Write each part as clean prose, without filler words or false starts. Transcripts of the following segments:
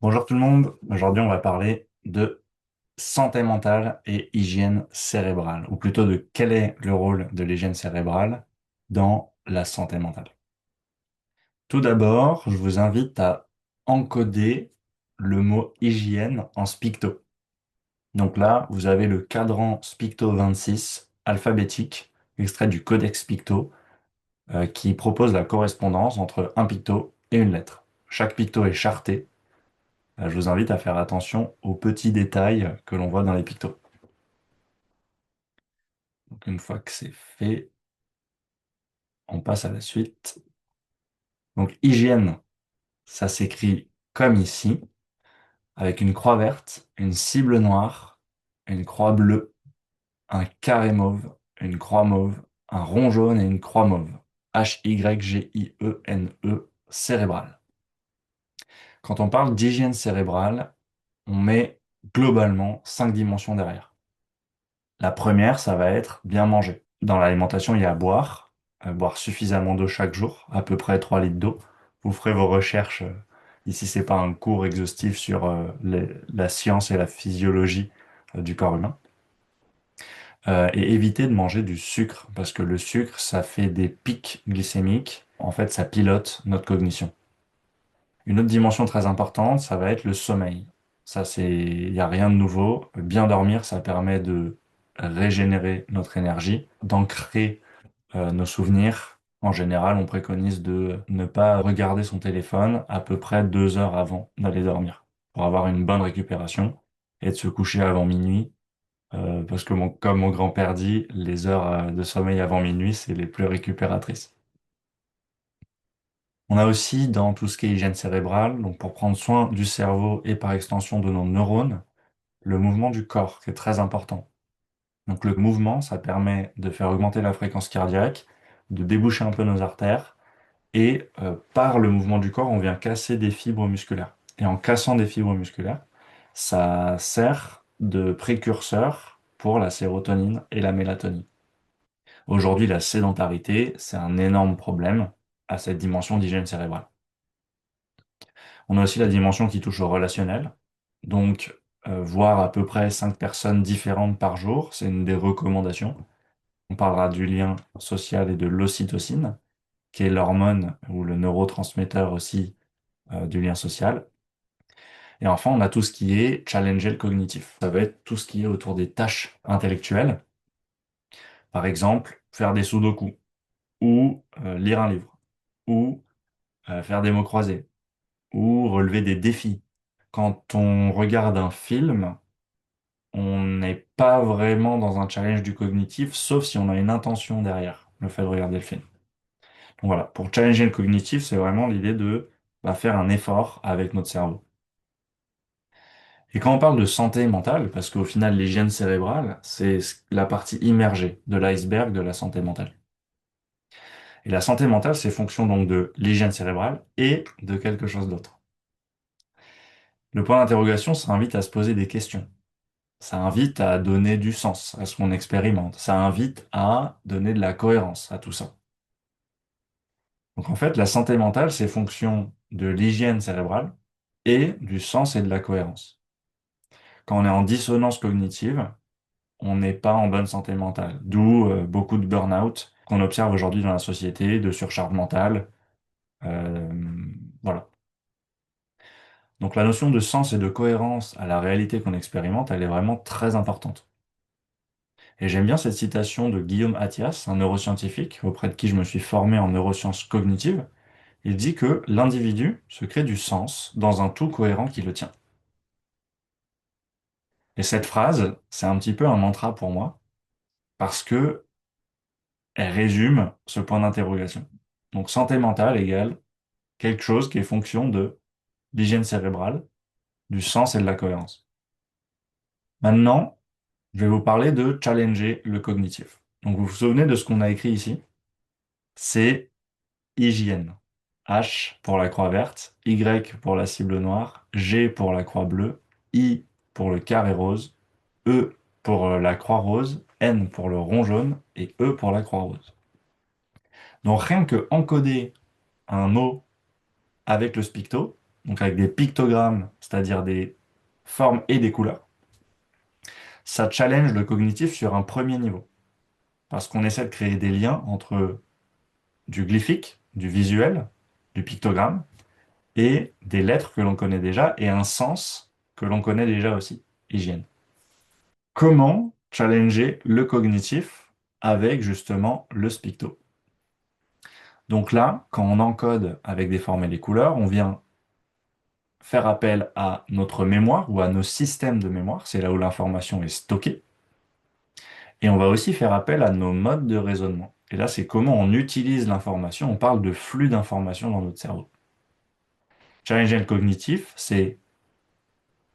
Bonjour tout le monde, aujourd'hui on va parler de santé mentale et hygiène cérébrale, ou plutôt de quel est le rôle de l'hygiène cérébrale dans la santé mentale. Tout d'abord, je vous invite à encoder le mot hygiène en Spicto. Donc là, vous avez le cadran Spicto 26 alphabétique, extrait du Codex Picto, qui propose la correspondance entre un picto et une lettre. Chaque picto est charté. Je vous invite à faire attention aux petits détails que l'on voit dans les pictos. Donc une fois que c'est fait, on passe à la suite. Donc hygiène, ça s'écrit comme ici, avec une croix verte, une cible noire, une croix bleue, un carré mauve, une croix mauve, un rond jaune et une croix mauve. Hygiene cérébral. Quand on parle d'hygiène cérébrale, on met globalement 5 dimensions derrière. La première, ça va être bien manger. Dans l'alimentation, il y a boire, boire suffisamment d'eau chaque jour, à peu près 3 litres d'eau. Vous ferez vos recherches. Ici, c'est pas un cours exhaustif sur la science et la physiologie du corps humain. Et éviter de manger du sucre, parce que le sucre, ça fait des pics glycémiques. En fait, ça pilote notre cognition. Une autre dimension très importante, ça va être le sommeil. Ça, il n'y a rien de nouveau. Bien dormir, ça permet de régénérer notre énergie, d'ancrer nos souvenirs. En général, on préconise de ne pas regarder son téléphone à peu près 2 heures avant d'aller dormir pour avoir une bonne récupération et de se coucher avant minuit. Parce que comme mon grand-père dit, les heures de sommeil avant minuit, c'est les plus récupératrices. On a aussi dans tout ce qui est hygiène cérébrale, donc pour prendre soin du cerveau et par extension de nos neurones, le mouvement du corps qui est très important. Donc le mouvement, ça permet de faire augmenter la fréquence cardiaque, de déboucher un peu nos artères, et par le mouvement du corps, on vient casser des fibres musculaires. Et en cassant des fibres musculaires, ça sert de précurseur pour la sérotonine et la mélatonine. Aujourd'hui, la sédentarité, c'est un énorme problème à cette dimension d'hygiène cérébrale. On a aussi la dimension qui touche au relationnel. Donc, voir à peu près 5 personnes différentes par jour, c'est une des recommandations. On parlera du lien social et de l'ocytocine, qui est l'hormone ou le neurotransmetteur aussi du lien social. Et enfin, on a tout ce qui est challenger le cognitif. Ça va être tout ce qui est autour des tâches intellectuelles. Par exemple, faire des sudoku, ou lire un livre, ou faire des mots croisés, ou relever des défis. Quand on regarde un film, on n'est pas vraiment dans un challenge du cognitif, sauf si on a une intention derrière le fait de regarder le film. Donc voilà, pour challenger le cognitif, c'est vraiment l'idée de faire un effort avec notre cerveau. Et quand on parle de santé mentale, parce qu'au final, l'hygiène cérébrale, c'est la partie immergée de l'iceberg de la santé mentale. Et la santé mentale, c'est fonction donc de l'hygiène cérébrale et de quelque chose d'autre. Le point d'interrogation, ça invite à se poser des questions. Ça invite à donner du sens à ce qu'on expérimente. Ça invite à donner de la cohérence à tout ça. Donc en fait, la santé mentale, c'est fonction de l'hygiène cérébrale et du sens et de la cohérence. Quand on est en dissonance cognitive, on n'est pas en bonne santé mentale. D'où beaucoup de burn-out qu'on observe aujourd'hui dans la société, de surcharge mentale. Euh, voilà. Donc la notion de sens et de cohérence à la réalité qu'on expérimente, elle est vraiment très importante. Et j'aime bien cette citation de Guillaume Attias, un neuroscientifique auprès de qui je me suis formé en neurosciences cognitives. Il dit que l'individu se crée du sens dans un tout cohérent qui le tient. Et cette phrase, c'est un petit peu un mantra pour moi, parce que elle résume ce point d'interrogation. Donc santé mentale égale quelque chose qui est fonction de l'hygiène cérébrale, du sens et de la cohérence. Maintenant, je vais vous parler de challenger le cognitif. Donc vous vous souvenez de ce qu'on a écrit ici? C'est hygiène. H pour la croix verte, Y pour la cible noire, G pour la croix bleue, I pour le carré rose, E pour la croix rose, N pour le rond jaune et E pour la croix rose. Donc rien que encoder un mot avec le spicto, donc avec des pictogrammes, c'est-à-dire des formes et des couleurs, ça challenge le cognitif sur un premier niveau. Parce qu'on essaie de créer des liens entre du glyphique, du visuel, du pictogramme, et des lettres que l'on connaît déjà, et un sens que l'on connaît déjà aussi, hygiène. Comment challenger le cognitif avec justement le spicto? Donc là, quand on encode avec des formes et des couleurs, on vient faire appel à notre mémoire ou à nos systèmes de mémoire, c'est là où l'information est stockée, et on va aussi faire appel à nos modes de raisonnement. Et là, c'est comment on utilise l'information, on parle de flux d'informations dans notre cerveau. Challenger le cognitif, c'est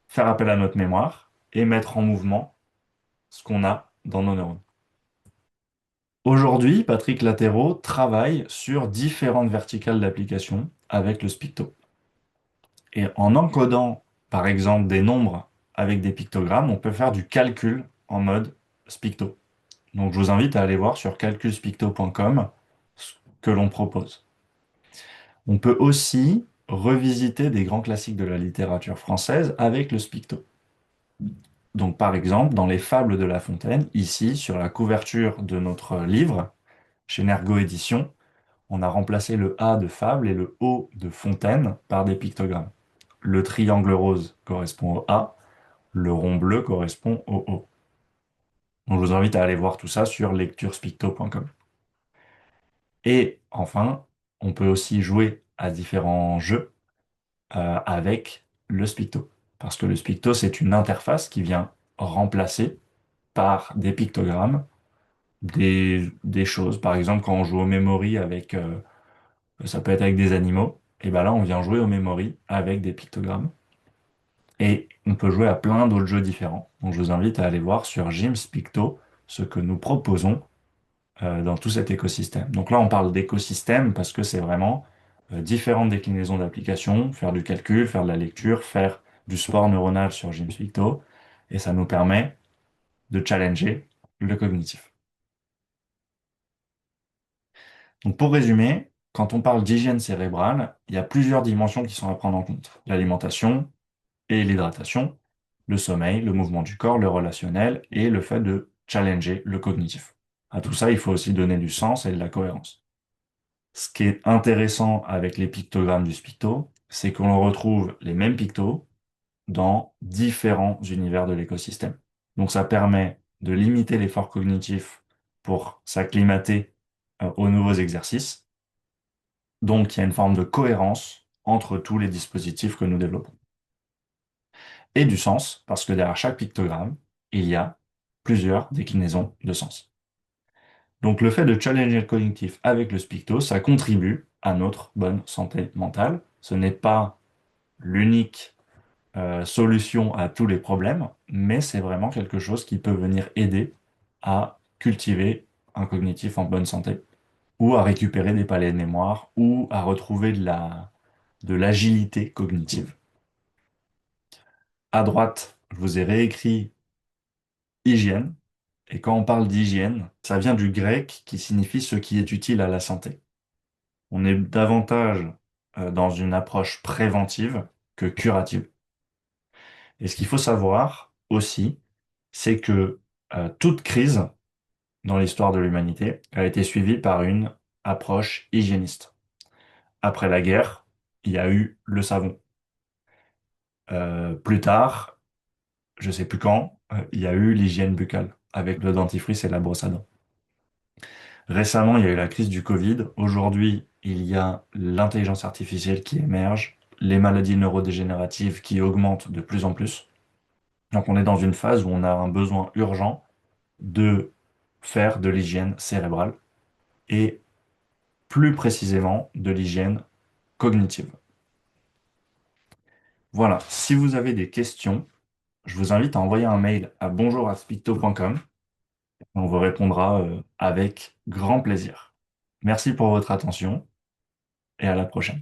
faire appel à notre mémoire et mettre en mouvement ce qu'on a dans nos neurones. Aujourd'hui, Patrick Lattéro travaille sur différentes verticales d'application avec le Spicto. Et en encodant, par exemple, des nombres avec des pictogrammes, on peut faire du calcul en mode Spicto. Donc je vous invite à aller voir sur calculspicto.com ce que l'on propose. On peut aussi revisiter des grands classiques de la littérature française avec le Spicto. Donc par exemple, dans les Fables de La Fontaine, ici, sur la couverture de notre livre, chez Nergo Éditions, on a remplacé le A de Fable et le O de Fontaine par des pictogrammes. Le triangle rose correspond au A, le rond bleu correspond au O. Donc je vous invite à aller voir tout ça sur lecturespicto.com. Et enfin, on peut aussi jouer à différents jeux avec le Spicto. Parce que le Spicto, c'est une interface qui vient remplacer par des pictogrammes des choses. Par exemple, quand on joue au memory avec, ça peut être avec des animaux, et ben là, on vient jouer au memory avec des pictogrammes. Et on peut jouer à plein d'autres jeux différents. Donc je vous invite à aller voir sur Jim's Picto ce que nous proposons dans tout cet écosystème. Donc là, on parle d'écosystème parce que c'est vraiment différentes déclinaisons d'applications, faire du calcul, faire de la lecture, faire du sport neuronal sur Jim's Picto, et ça nous permet de challenger le cognitif. Donc pour résumer, quand on parle d'hygiène cérébrale, il y a plusieurs dimensions qui sont à prendre en compte. L'alimentation et l'hydratation, le sommeil, le mouvement du corps, le relationnel et le fait de challenger le cognitif. À tout ça, il faut aussi donner du sens et de la cohérence. Ce qui est intéressant avec les pictogrammes du Spicto, c'est qu'on retrouve les mêmes pictos dans différents univers de l'écosystème. Donc ça permet de limiter l'effort cognitif pour s'acclimater aux nouveaux exercices. Donc il y a une forme de cohérence entre tous les dispositifs que nous développons. Et du sens, parce que derrière chaque pictogramme, il y a plusieurs déclinaisons de sens. Donc le fait de challenger le cognitif avec le Spicto, ça contribue à notre bonne santé mentale. Ce n'est pas l'unique solution à tous les problèmes, mais c'est vraiment quelque chose qui peut venir aider à cultiver un cognitif en bonne santé, ou à récupérer des palais de mémoire, ou à retrouver de l'agilité cognitive. À droite, je vous ai réécrit hygiène. Et quand on parle d'hygiène, ça vient du grec qui signifie ce qui est utile à la santé. On est davantage dans une approche préventive que curative. Et ce qu'il faut savoir aussi, c'est que toute crise dans l'histoire de l'humanité a été suivie par une approche hygiéniste. Après la guerre, il y a eu le savon. Plus tard, je sais plus quand, il y a eu l'hygiène buccale avec le dentifrice et la brosse à dents. Récemment, il y a eu la crise du Covid. Aujourd'hui, il y a l'intelligence artificielle qui émerge, les maladies neurodégénératives qui augmentent de plus en plus. Donc, on est dans une phase où on a un besoin urgent de faire de l'hygiène cérébrale et plus précisément de l'hygiène cognitive. Voilà, si vous avez des questions, je vous invite à envoyer un mail à bonjour@spicto.com. On vous répondra avec grand plaisir. Merci pour votre attention et à la prochaine.